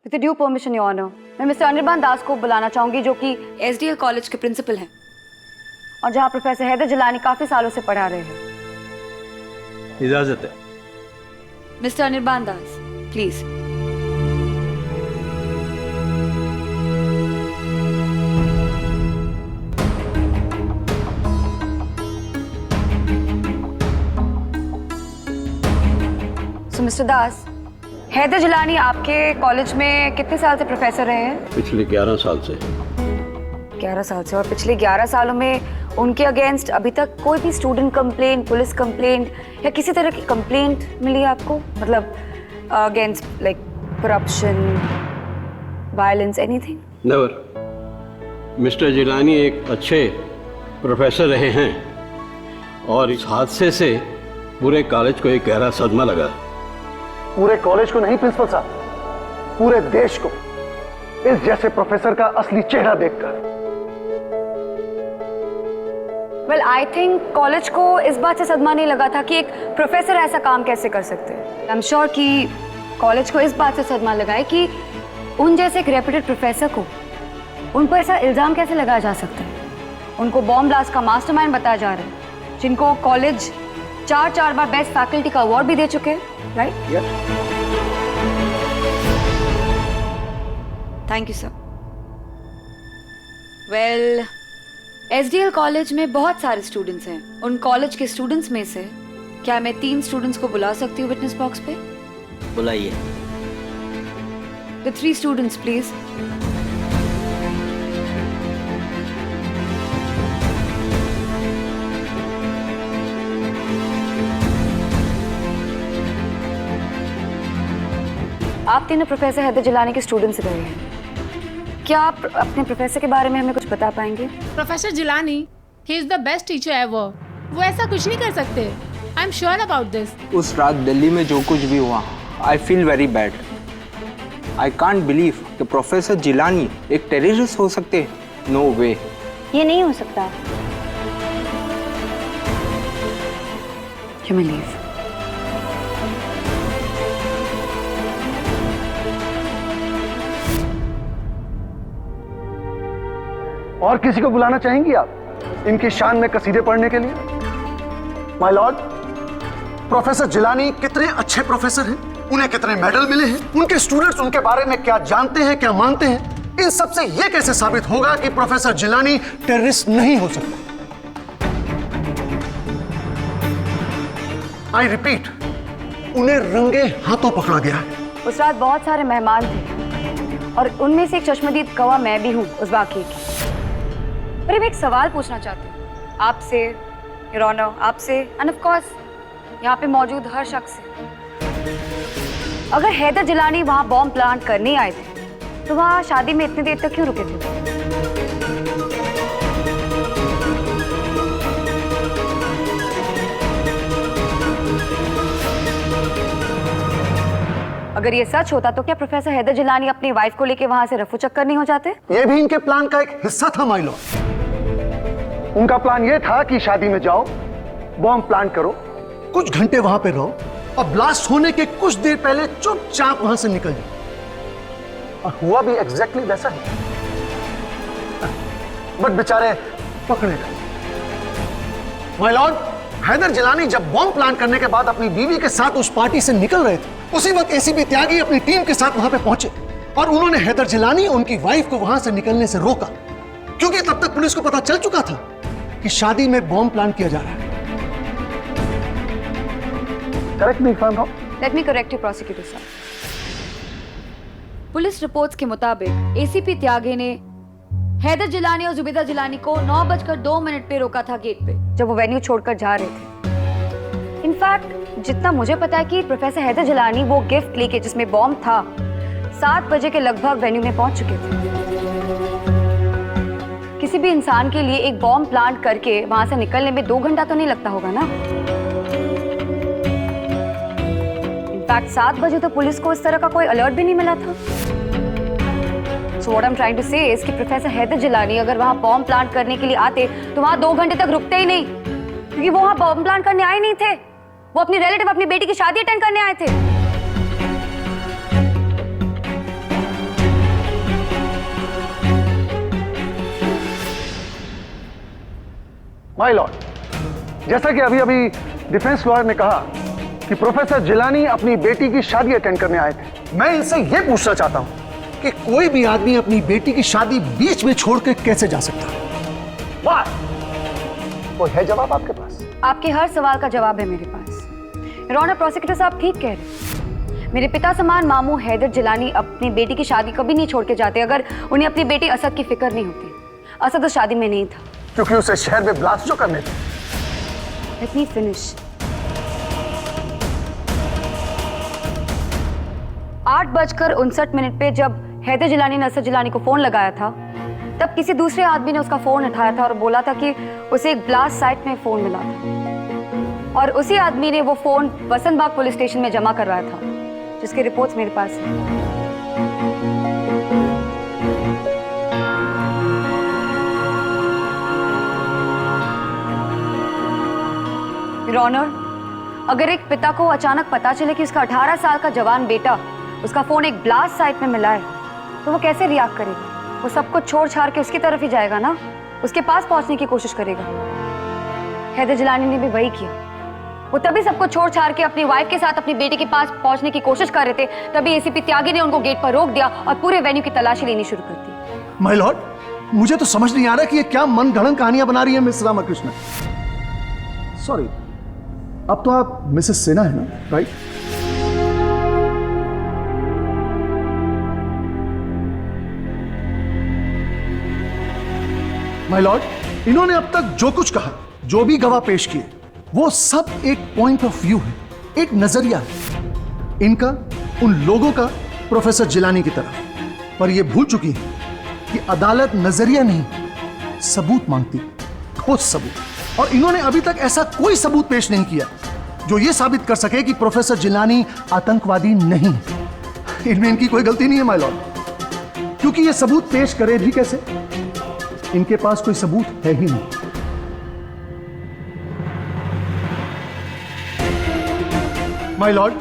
With due permission your honour, मैं mister Anirban Das को बुलाना चाहूंगी, जो कि एसडीएल कॉलेज के प्रिंसिपल हैं और जहां प्रोफेसर हैदर जिलानी काफी सालों से पढ़ा रहे हैं। इजाजत है। Mister Anirban Das, please. So mister Das, Haider Jilani आपके कॉलेज में कितने साल से प्रोफेसर रहे हैं? पिछले 11 साल से। 11 साल से। और पिछले 11 सालों में उनके अगेंस्ट अभी तक कोई भी स्टूडेंट कंप्लेंट, पुलिस कंप्लेंट या किसी तरह की कंप्लेंट मिली आपको? मतलब against like corruption, violence, anything? Never. Mister Jilani एक अच्छे प्रोफेसर रहे हैं और इस हादसे से पूरे कॉलेज को एक गहरा सदमा लगा। पूरे कॉलेज को नहीं प्रिंसिपल साहब, पूरे देश को इस जैसे प्रोफेसर का असली चेहरा देखकर। वेल, आई थिंक कॉलेज को इस बात से सदमा नहीं लगा था कि एक प्रोफेसर ऐसा काम कैसे कर सकते हैं। आई एम श्योर कि कॉलेज को इस बात से सदमा लगा है कि उन जैसे एक रेप्यूटेड प्रोफेसर को उन पर ऐसा इल्जाम कैसे लगाया जा सकता है। उनको बॉम्ब ब्लास्ट का मास्टरमाइंड बताया जा रहा है, जिनको कॉलेज 4 बार बेस्ट फैकल्टी का अवार्ड भी दे चुके हैं, right? Thank you sir. Well, SDL college में बहुत सारे स्टूडेंट्स हैं। उन कॉलेज के स्टूडेंट्स में से क्या मैं 3 स्टूडेंट्स को बुला सकती हूँ विटनेस बॉक्स पे? बुलाइए। The 3 students please. आप तीनों प्रोफेसर हैदर जिलानी के स्टूडेंट्स रहे हैं। क्या आप अपने प्रोफेसर के बारे में हमें कुछ बता पाएंगे? Professor Jilani, he is the best teacher ever. वो ऐसा कुछ नहीं कर सकते। I am sure about this. उस रात दिल्ली में जो कुछ भी हुआ, I feel very bad. I can't believe कि प्रोफेसर जिलानी एक टेररिस्ट हो सकते। नो वे। ये नहीं हो सकता। You may leave. और किसी को बुलाना चाहेंगी आप इनकी शान में कसीदे पढ़ने के लिए? माय लॉर्ड, प्रोफेसर जिलानी कितने अच्छे प्रोफेसर हैं, उन्हें कितने मेडल मिले हैं, उनके स्टूडेंट्स उनके बारे में क्या जानते हैं, क्या मानते हैं। इन सब से यह कैसे साबित होगा कि प्रोफेसर जिलानी टेररिस्ट नहीं हो सकते? आई रिपीट, उन्हें रंगे हाथों पकड़ा गया है। उस रात बहुत सारे मेहमान थे और उनमें से एक चश्मदीद गवाह मैं भी हूँ उस वाकये की। पर मैं एक सवाल पूछना चाहती हूँ आपसे, योर ऑनर, आपसे एंड ऑफ कोर्स यहाँ पे मौजूद हर शख्स से। अगर हैदर जिलानी वहाँ बॉम्ब प्लांट करने आए थे तो वहाँ शादी में इतनी देर तक क्यों रुके थे? अगर ये सच होता तो क्या प्रोफेसर हैदर जिलानी अपनी वाइफ को लेके वहां से रफू चक्कर नहीं हो जाते? यह भी इनके प्लान का एक हिस्सा था माय लॉर्ड। उनका प्लान यह था कि शादी में जाओ, बॉम्ब प्लांट करो, कुछ घंटे वहां पे रहो और ब्लास्ट होने के कुछ देर पहले चुपचाप वहां से निकल जाओ। और हुआ भी एग्जैक्टली वैसा ही। बट बेचारे पकड़े गए। माय लॉर्ड, हैदर जिलानी जब बॉम्ब प्लांट करने के बाद अपनी बीवी के साथ उस पार्टी से निकल रहे थे, उसी वक्त एसीपी त्यागी अपनी टीम के साथ वहां पे पहुंचे और उन्होंने हैदर जिलानी उनकी वाइफ को वहां से निकलने से रोका, क्योंकि तब तक पुलिस को पता चल चुका था कि शादी में बॉम्ब प्लान किया जा रहा है। Correct me if I am wrong. Let me correct you prosecutor sir. Police reports के मुताबिक एसीपी त्यागी ने हैदर जिलानी और जुबैदा जिलानी को 9:02 पे रोका था गेट पे, जब वो वेन्यू छोड़कर जा रहे थे। इनफैक्ट जितना मुझे पता है कि प्रोफेसर हैदर जिलानी वो गिफ्ट लेके जिसमें बॉम्ब था 7 बजे के लगभग वेन्यू में पहुंच चुके थे। किसी भी इंसान के लिए एक बॉम्ब प्लांट करके वहां से निकलने में 2 घंटा तो नहीं लगता होगा ना। इनफैक्ट 7 बजे तो पुलिस को इस तरह का कोई अलर्ट भी नहीं मिला था। So what I'm trying to say is कि प्रोफेसर हैदर जिलानी अगर वहां बॉम्ब प्लांट करने के लिए आते तो वहां 2 घंटे तक रुकते ही नहीं, क्योंकि वो वहां बॉम्ब प्लांट करने आए नहीं थे। वो अपनी रिलेटिव, अपनी बेटी की शादी अटेंड करने आए थे। माय लॉर्ड, जैसा कि अभी अभी डिफेंस लॉयर ने कहा कि प्रोफेसर जिलानी अपनी बेटी की शादी अटेंड करने आए थे, मैं इनसे यह पूछना चाहता हूं कि कोई भी आदमी अपनी बेटी की शादी बीच में छोड़ के कैसे जा सकता है? वाह, कोई है जवाब आपके पास? आपके हर सवाल का जवाब है मेरे पास। योर ऑनर, प्रोसिक्यूटर साहब ठीक कह रहे हैं। मेरे पिता समान मामू हैदर जिलानी अपनी बेटी की शादी कभी नहीं छोड़ के जाते अगर उन्हें अपनी बेटी असद की फिक्र नहीं होती। असद उस शादी में नहीं था क्योंकि उसे शहर में ब्लास्ट जो करने थे। Let me finish. 8:59 पे जब हैदर जिलानी ने असद जिलानी को फोन लगाया था, तब किसी दूसरे आदमी ने उसका फोन उठाया था और बोला था कि उसे एक ब्लास्ट साइट में फोन मिला था और उसी आदमी ने वो फोन वसंत बाग पुलिस स्टेशन में जमा करवाया था, जिसकी रिपोर्ट्स मेरे पास है। योर ऑनर, अगर एक पिता को अचानक पता चले कि उसका 18 साल का जवान बेटा उसका फोन एक ब्लास्ट साइट में मिला है, तो वो कैसे रिएक्ट करेगा? वो सब कुछ छोड़ छाड़ के उसकी तरफ ही जाएगा ना, उसके पास पहुंचने की कोशिश करेगा। हैदर जिलानी ने भी वही किया। वो तभी सबको छोड़ छाड़ के अपनी वाइफ के साथ अपनी बेटी के पास पहुंचने की कोशिश कर रहे थे, तभी एसीपी त्यागी ने उनको गेट पर रोक दिया और पूरे वेन्यू की तलाशी लेनी शुरू कर दी। माय लॉर्ड, मुझे तो समझ नहीं आ रहा कि ये क्या मनगढ़ंत कहानियां बना रही है मिस रामाकृष्णन। सॉरी, अब तो आप मिसेस सिन्हा है ना, राइट? माय लॉर्ड, इन्होंने अब तक जो कुछ कहा, जो भी गवाह पेश किए, वो सब एक पॉइंट ऑफ व्यू है, एक नजरिया है इनका उन लोगों का प्रोफेसर जिलानी की तरफ। पर ये भूल चुकी है कि अदालत नजरिया नहीं, सबूत मांगती, ठोस सबूत। और इन्होंने अभी तक ऐसा कोई सबूत पेश नहीं किया जो ये साबित कर सके कि प्रोफेसर जिलानी आतंकवादी नहीं। इनमें इनकी कोई गलती नहीं है माय लॉर्ड, क्योंकि ये सबूत पेश करे भी कैसे? इनके पास कोई सबूत है ही नहीं। माय लॉर्ड,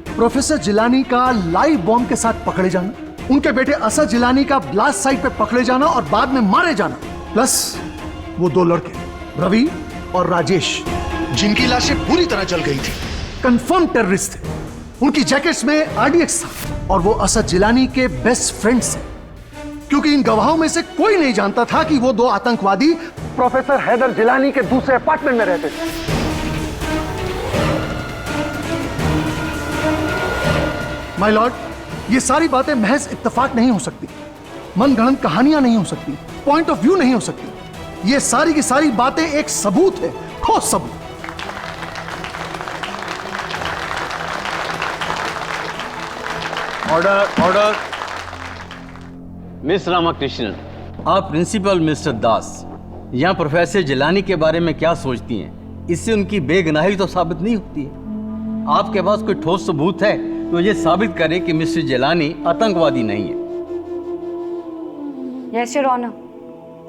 प्रोफेसर जिलानी का लाइव बॉम्ब के साथ पकड़े जाना, उनके बेटे असद जिलानी का ब्लास्ट साइट पे पकड़े जाना और बाद में मारे जाना, प्लस वो दो लड़के रवि और राजेश जिनकी लाशें पूरी तरह जल गई थी, कंफर्म टेररिस्ट थे। उनकी जैकेट्स में आरडीएक्स था और वो असद जिलानी के बेस्ट फ्रेंड्स हैं, क्योंकि इन गवाहों में से कोई नहीं जानता था कि वो दो आतंकवादी प्रोफेसर हैदर जिलानी के दूसरे अपार्टमेंट में रहते थे। माय लॉर्ड, ये सारी बातें महज इत्तेफाक नहीं हो सकती, मनगढ़ंत कहानियां नहीं हो सकती, पॉइंट ऑफ व्यू नहीं हो सकती। ये सारी की सारी बातें एक सबूत है, ठोस सबूत। Order, order. मिस रामाकृष्णन, आप प्रिंसिपल मिस्टर दास यहाँ प्रोफेसर जिलानी के बारे में क्या सोचती हैं? इससे उनकी बेगुनाही तो साबित नहीं होती है। आपके पास कोई ठोस सबूत है तो ये साबित करे कि मिस्टर जिलानी आतंकवादी नहीं है। यस योर ऑनर,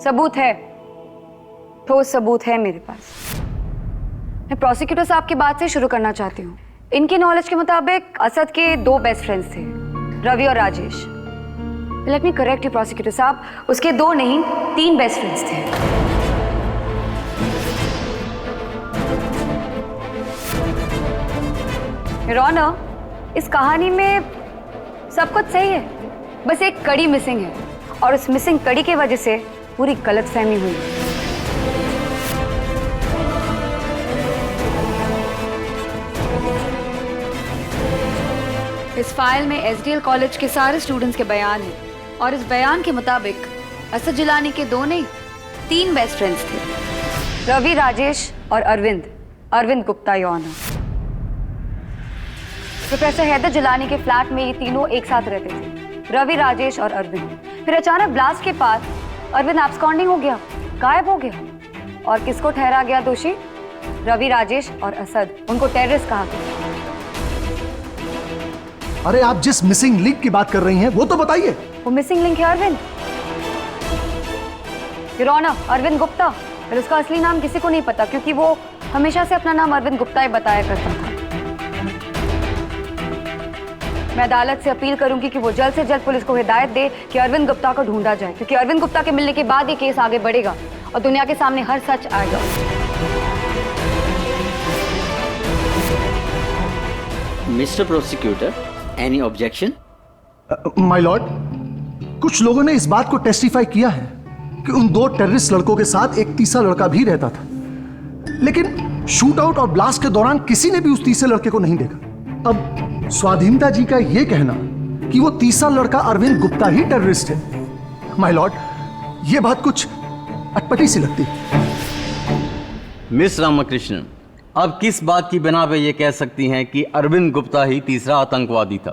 सबूत है, ठोस सबूत है मेरे पास। मैं प्रोसिक्यूटर साहब की बात से शुरू करना चाहती हूँ। इनकी नॉलेज के मुताबिक असद के दो बेस्ट फ्रेंड्स थे, रवि और Rajesh. Let me correct you prosecutor साहब, उसके दो नहीं 3 बेस्ट फ्रेंड्स थे। योर ऑनर, इस कहानी में सब कुछ सही है, बस एक कड़ी मिसिंग है और उस मिसिंग कड़ी की वजह से पूरी गलतफहमी हुई है। इस फाइल में एसडीएल कॉलेज के सारे स्टूडेंट्स के बयान हैं और इस बयान के मुताबिक असद जिलानी के 2 नहीं 3 बेस्ट फ्रेंड्स थे, रवि, राजेश और Arvind Gupta your honour. Professor Haider Jilani के फ्लैट में ये तीनों एक साथ रहते थे, रवि, राजेश और अरविंद। फिर अचानक ब्लास्ट के बाद अरविंद एब्सकॉन्डिंग हो गया, गायब हो गया। और किसको ठहरा गया दोषी? रवि, राजेश और असद। उनको टेररिस्ट कहा गया। अरे आप जिस मिसिंग लिंक की बात कर रही हैं वो तो बताइए। वो मिसिंग लिंक है अरविंद। योर ऑनर, अरविंद गुप्ता, पर उसका असली नाम किसी को नहीं पता क्योंकि वो हमेशा से अपना नाम अरविंद गुप्ता ही बताया करता था। मैं अदालत से अपील करूंगी कि वो जल्द से जल्द पुलिस को हिदायत दे कि अरविंद गुप्ता को ढूंढा जाए, क्योंकि अरविंद गुप्ता के मिलने के बाद ये केस आगे बढ़ेगा और दुनिया के सामने हर सच आएगा। Mister prosecutor, any objection? My Lord, कुछ लोगों ने इस बात को टेस्टिफाई किया है कि उन 2 टेररिस्ट लड़कों के साथ एक तीसरा लड़का भी रहता था, लेकिन शूट आउट और ब्लास्ट के दौरान किसी ने भी उस तीसरे लड़के को नहीं देखा। अब स्वाधीनता जी का यह कहना कि वो तीसरा लड़का अरविंद गुप्ता ही टेररिस्ट है, माय लॉर्ड, यह बात कुछ अटपटी सी लगती है। मिस रामकृष्णन, आप किस बात की बिना पे ये कह सकती हैं कि अरविंद गुप्ता ही तीसरा आतंकवादी था?